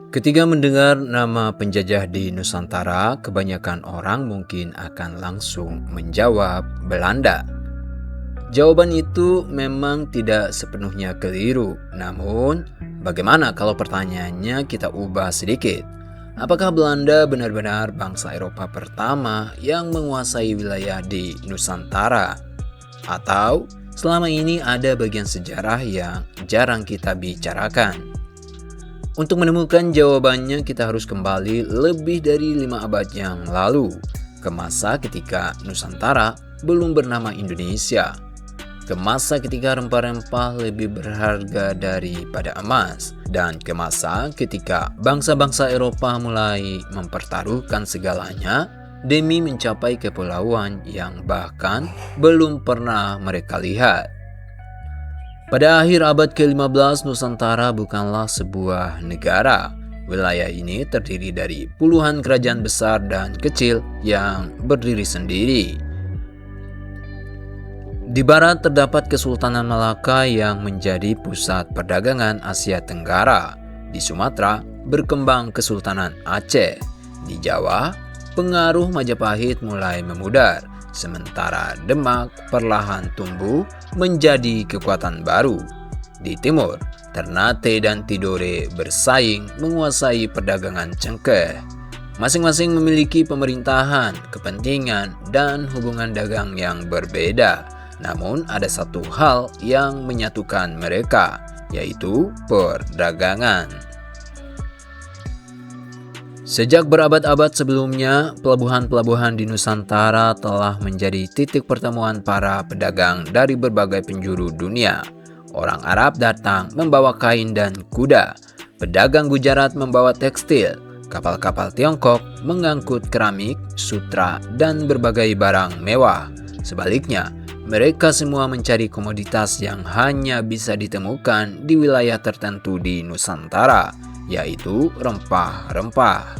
Ketika mendengar nama penjajah di Nusantara, kebanyakan orang mungkin akan langsung menjawab Belanda. Jawaban itu memang tidak sepenuhnya keliru, namun bagaimana kalau pertanyaannya kita ubah sedikit? Apakah Belanda benar-benar bangsa Eropa pertama yang menguasai wilayah di Nusantara? Atau selama ini ada bagian sejarah yang jarang kita bicarakan? Untuk menemukan jawabannya kita harus kembali lebih dari 5 abad yang lalu, ke masa ketika Nusantara belum bernama Indonesia, ke masa ketika rempah-rempah lebih berharga daripada emas, dan ke masa ketika bangsa-bangsa Eropa mulai mempertaruhkan segalanya demi mencapai kepulauan yang bahkan belum pernah mereka lihat. Pada akhir abad ke-15, Nusantara bukanlah sebuah negara. Wilayah ini terdiri dari puluhan kerajaan besar dan kecil yang berdiri sendiri. Di barat terdapat Kesultanan Malaka yang menjadi pusat perdagangan Asia Tenggara. Di Sumatera berkembang Kesultanan Aceh. Di Jawa, pengaruh Majapahit mulai memudar. Sementara Demak perlahan tumbuh menjadi kekuatan baru. Di timur, Ternate dan Tidore bersaing menguasai perdagangan cengkeh. Masing-masing memiliki pemerintahan, kepentingan, dan hubungan dagang yang berbeda. Namun ada satu hal yang menyatukan mereka, yaitu perdagangan. Sejak berabad-abad sebelumnya, pelabuhan-pelabuhan di Nusantara telah menjadi titik pertemuan para pedagang dari berbagai penjuru dunia. Orang Arab datang membawa kain dan kuda, pedagang Gujarat membawa tekstil, kapal-kapal Tiongkok mengangkut keramik, sutra, dan berbagai barang mewah. Sebaliknya, mereka semua mencari komoditas yang hanya bisa ditemukan di wilayah tertentu di Nusantara, yaitu rempah-rempah.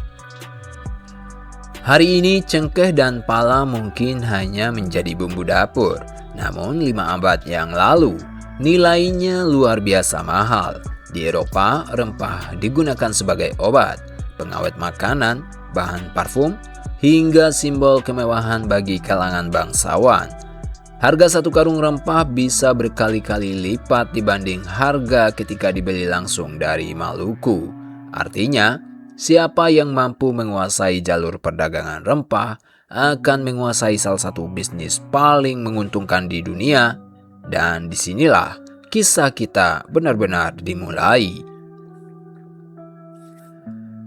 Hari ini cengkeh dan pala mungkin hanya menjadi bumbu dapur, namun 5 abad yang lalu nilainya luar biasa mahal. Di Eropa, rempah digunakan sebagai obat, pengawet makanan, bahan parfum, hingga simbol kemewahan bagi kalangan bangsawan. Harga satu karung rempah bisa berkali-kali lipat dibanding harga ketika dibeli langsung dari Maluku. Artinya, siapa yang mampu menguasai jalur perdagangan rempah akan menguasai salah satu bisnis paling menguntungkan di dunia. Dan disinilah kisah kita benar-benar dimulai.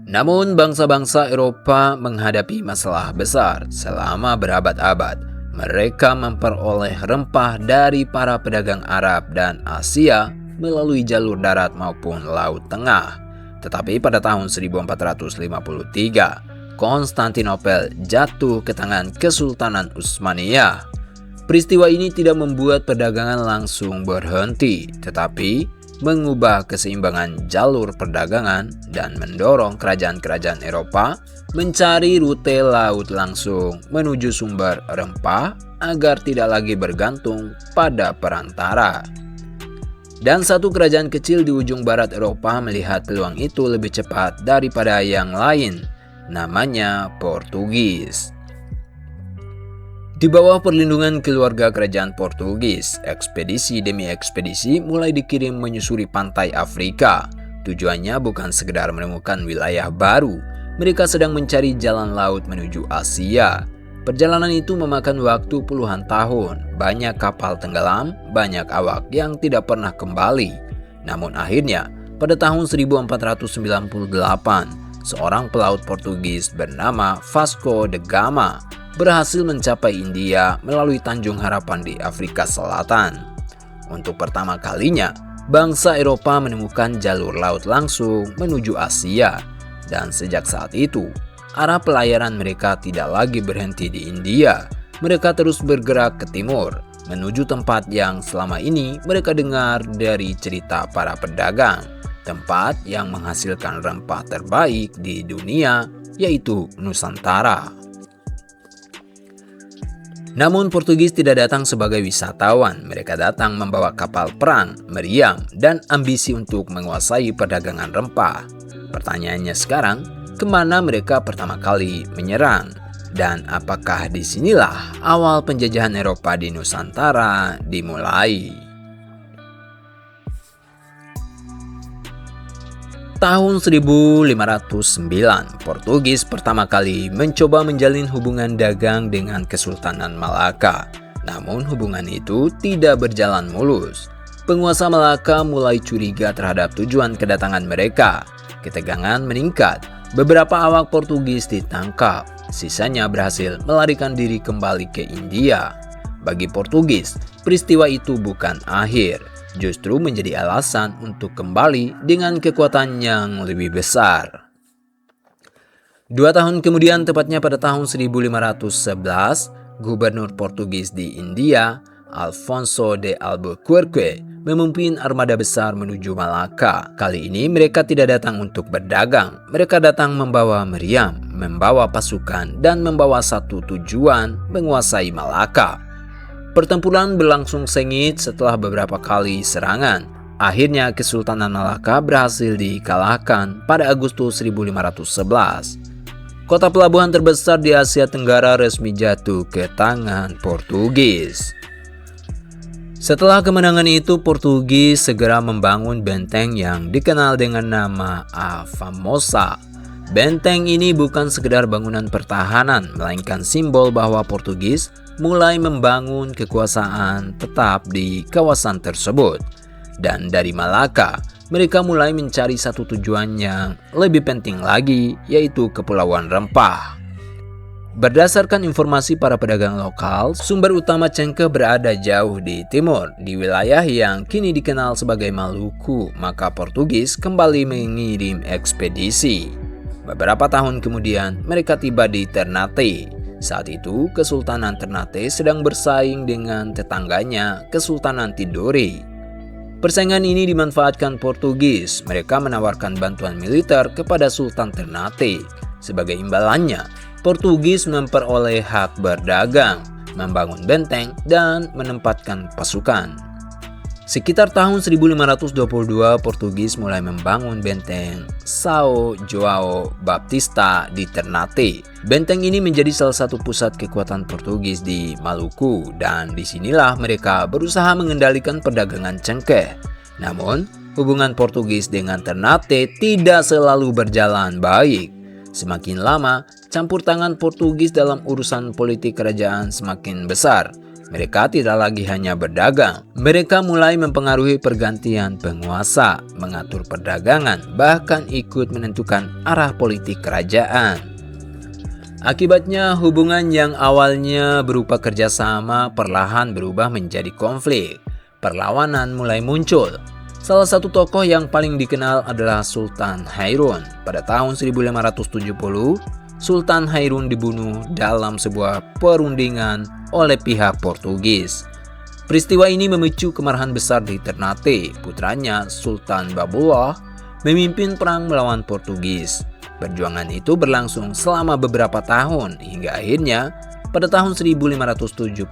Namun bangsa-bangsa Eropa menghadapi masalah besar selama berabad-abad. Mereka memperoleh rempah dari para pedagang Arab dan Asia melalui jalur darat maupun Laut Tengah. Tetapi pada tahun 1453, Konstantinopel jatuh ke tangan Kesultanan Utsmaniyah. Peristiwa ini tidak membuat perdagangan langsung berhenti, tetapi mengubah keseimbangan jalur perdagangan dan mendorong kerajaan-kerajaan Eropa mencari rute laut langsung menuju sumber rempah agar tidak lagi bergantung pada perantara. Dan satu kerajaan kecil di ujung barat Eropa melihat peluang itu lebih cepat daripada yang lain, namanya Portugis. Di bawah perlindungan keluarga kerajaan Portugis, ekspedisi demi ekspedisi mulai dikirim menyusuri pantai Afrika. Tujuannya bukan sekedar menemukan wilayah baru, mereka sedang mencari jalan laut menuju Asia. Perjalanan itu memakan waktu puluhan tahun, banyak kapal tenggelam, banyak awak yang tidak pernah kembali. Namun akhirnya, pada tahun 1498, seorang pelaut Portugis bernama Vasco da Gama berhasil mencapai India melalui Tanjung Harapan di Afrika Selatan. Untuk pertama kalinya, bangsa Eropa menemukan jalur laut langsung menuju Asia. Dan sejak saat itu, arah pelayaran mereka tidak lagi berhenti di India. Mereka terus bergerak ke timur, menuju tempat yang selama ini mereka dengar dari cerita para pedagang. Tempat yang menghasilkan rempah terbaik di dunia, yaitu Nusantara. Namun Portugis tidak datang sebagai wisatawan, mereka datang membawa kapal perang, meriam, dan ambisi untuk menguasai perdagangan rempah. Pertanyaannya sekarang, kemana mereka pertama kali menyerang? Dan apakah disinilah awal penjajahan Eropa di Nusantara dimulai? Tahun 1509, Portugis pertama kali mencoba menjalin hubungan dagang dengan Kesultanan Malaka. Namun hubungan itu tidak berjalan mulus. Penguasa Malaka mulai curiga terhadap tujuan kedatangan mereka. Ketegangan meningkat. Beberapa awak Portugis ditangkap. Sisanya berhasil melarikan diri kembali ke India. Bagi Portugis, peristiwa itu bukan akhir, justru menjadi alasan untuk kembali dengan kekuatan yang lebih besar. 2 tahun kemudian, tepatnya pada tahun 1511, Gubernur Portugis di India, Alfonso de Albuquerque, memimpin armada besar menuju Malaka. Kali ini mereka tidak datang untuk berdagang. Mereka datang membawa meriam, membawa pasukan, dan membawa satu tujuan: menguasai Malaka. Pertempuran berlangsung sengit setelah beberapa kali serangan. Akhirnya Kesultanan Malaka berhasil dikalahkan pada Agustus 1511. Kota pelabuhan terbesar di Asia Tenggara resmi jatuh ke tangan Portugis. Setelah kemenangan itu, Portugis segera membangun benteng yang dikenal dengan nama A Famosa. Benteng ini bukan sekedar bangunan pertahanan, melainkan simbol bahwa Portugis mulai membangun kekuasaan tetap di kawasan tersebut. Dan dari Malaka, mereka mulai mencari satu tujuan yang lebih penting lagi, yaitu Kepulauan Rempah. Berdasarkan informasi para pedagang lokal, sumber utama cengkeh berada jauh di timur, di wilayah yang kini dikenal sebagai Maluku. Maka Portugis kembali mengirim ekspedisi. Beberapa tahun kemudian, mereka tiba di Ternate. Saat itu, Kesultanan Ternate sedang bersaing dengan tetangganya, Kesultanan Tidore. Persaingan ini dimanfaatkan Portugis. Mereka menawarkan bantuan militer kepada Sultan Ternate. Sebagai imbalannya, Portugis memperoleh hak berdagang, membangun benteng, dan menempatkan pasukan. Sekitar tahun 1522, Portugis mulai membangun benteng São João Baptista di Ternate. Benteng ini menjadi salah satu pusat kekuatan Portugis di Maluku, dan disinilah mereka berusaha mengendalikan perdagangan cengkeh. Namun, hubungan Portugis dengan Ternate tidak selalu berjalan baik. Semakin lama, campur tangan Portugis dalam urusan politik kerajaan semakin besar. Mereka tidak lagi hanya berdagang, mereka mulai mempengaruhi pergantian penguasa, mengatur perdagangan, bahkan ikut menentukan arah politik kerajaan. Akibatnya, hubungan yang awalnya berupa kerjasama perlahan berubah menjadi konflik. Perlawanan mulai muncul. Salah satu tokoh yang paling dikenal adalah Sultan Hairun. Pada tahun 1570, Sultan Hairun dibunuh dalam sebuah perundingan oleh pihak Portugis. Peristiwa ini memicu kemarahan besar di Ternate. Putranya, Sultan Babullah, memimpin perang melawan Portugis. Perjuangan itu berlangsung selama beberapa tahun, hingga akhirnya pada tahun 1575,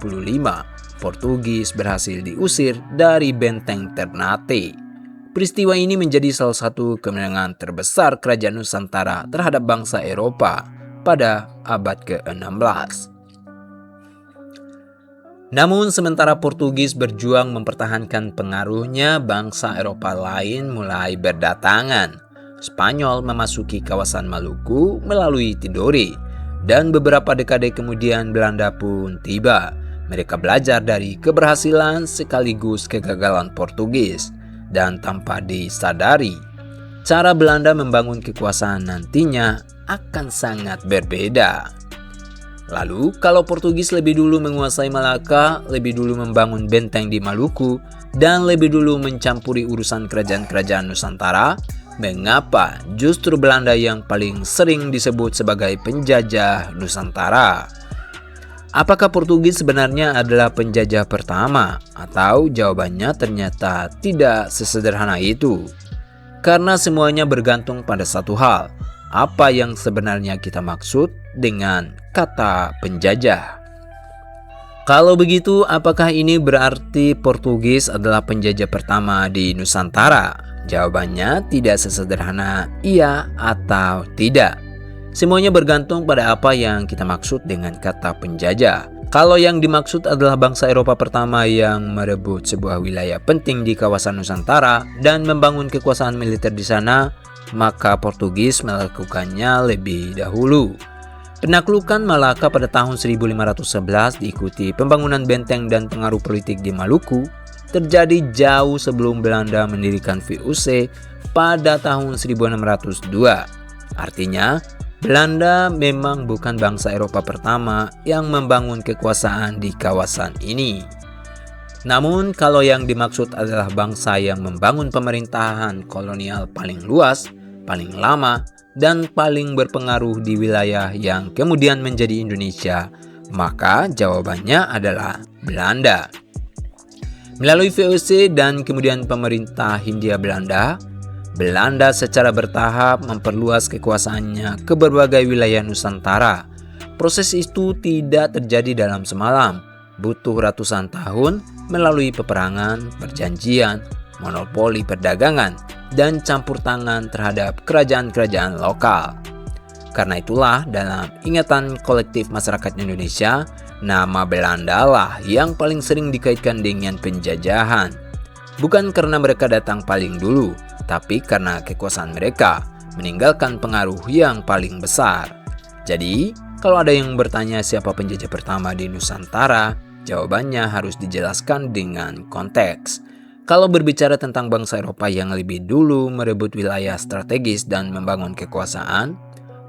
Portugis berhasil diusir dari benteng Ternate. Peristiwa ini menjadi salah satu kemenangan terbesar Kerajaan Nusantara terhadap bangsa Eropa pada abad ke-16. Namun sementara Portugis berjuang mempertahankan pengaruhnya, bangsa Eropa lain mulai berdatangan. Spanyol memasuki kawasan Maluku melalui Tidore, dan beberapa dekade kemudian Belanda pun tiba. Mereka belajar dari keberhasilan sekaligus kegagalan Portugis, dan tanpa disadari, cara Belanda membangun kekuasaan nantinya akan sangat berbeda. Lalu, kalau Portugis lebih dulu menguasai Malaka, lebih dulu membangun benteng di Maluku, dan lebih dulu mencampuri urusan kerajaan-kerajaan Nusantara, mengapa justru Belanda yang paling sering disebut sebagai penjajah Nusantara? Apakah Portugis sebenarnya adalah penjajah pertama? Atau jawabannya ternyata tidak sesederhana itu? Karena semuanya bergantung pada satu hal. Apa yang sebenarnya kita maksud dengan kata penjajah? Kalau begitu, apakah ini berarti Portugis adalah penjajah pertama di Nusantara? Jawabannya tidak sesederhana iya atau tidak. Semuanya bergantung pada apa yang kita maksud dengan kata penjajah. Kalau yang dimaksud adalah bangsa Eropa pertama yang merebut sebuah wilayah penting di kawasan Nusantara dan membangun kekuasaan militer di sana, maka Portugis melakukannya lebih dahulu. Penaklukan Malaka pada tahun 1511 diikuti pembangunan benteng dan pengaruh politik di Maluku terjadi jauh sebelum Belanda mendirikan VOC pada tahun 1602. Artinya, Belanda memang bukan bangsa Eropa pertama yang membangun kekuasaan di kawasan ini. Namun, kalau yang dimaksud adalah bangsa yang membangun pemerintahan kolonial paling luas, paling lama, dan paling berpengaruh di wilayah yang kemudian menjadi Indonesia, maka jawabannya adalah Belanda. Melalui VOC dan kemudian pemerintah Hindia Belanda, Belanda secara bertahap memperluas kekuasaannya ke berbagai wilayah Nusantara. Proses itu tidak terjadi dalam semalam, butuh ratusan tahun melalui peperangan, perjanjian, monopoli perdagangan, dan campur tangan terhadap kerajaan-kerajaan lokal. Karena itulah dalam ingatan kolektif masyarakat Indonesia, nama Belanda lah yang paling sering dikaitkan dengan penjajahan. Bukan karena mereka datang paling dulu, tapi karena kekuasaan mereka meninggalkan pengaruh yang paling besar. Jadi, kalau ada yang bertanya siapa penjajah pertama di Nusantara, jawabannya harus dijelaskan dengan konteks. Kalau berbicara tentang bangsa Eropa yang lebih dulu merebut wilayah strategis dan membangun kekuasaan,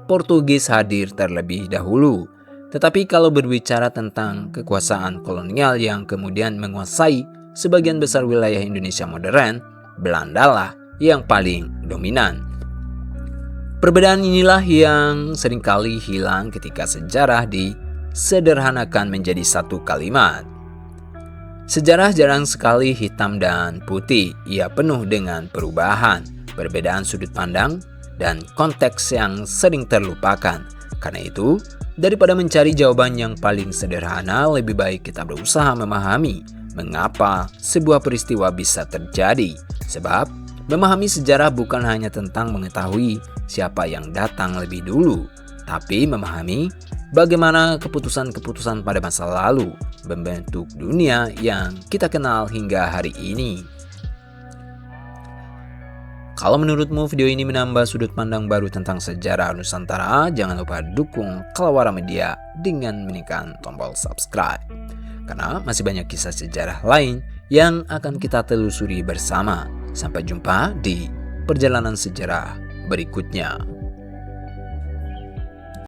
Portugis hadir terlebih dahulu. Tetapi kalau berbicara tentang kekuasaan kolonial yang kemudian menguasai sebagian besar wilayah Indonesia modern, Belanda lah yang paling dominan. Perbedaan inilah yang seringkali hilang ketika sejarah disederhanakan menjadi satu kalimat. Sejarah jarang sekali hitam dan putih, ia penuh dengan perubahan, perbedaan sudut pandang, dan konteks yang sering terlupakan. Karena itu, daripada mencari jawaban yang paling sederhana, lebih baik kita berusaha memahami mengapa sebuah peristiwa bisa terjadi. Sebab, memahami sejarah bukan hanya tentang mengetahui siapa yang datang lebih dulu, tapi memahami bagaimana keputusan-keputusan pada masa lalu membentuk dunia yang kita kenal hingga hari ini. Kalau menurutmu video ini menambah sudut pandang baru tentang sejarah Nusantara, jangan lupa dukung Kalawara Media dengan menekan tombol subscribe. Karena masih banyak kisah sejarah lain yang akan kita telusuri bersama. Sampai jumpa di perjalanan sejarah berikutnya.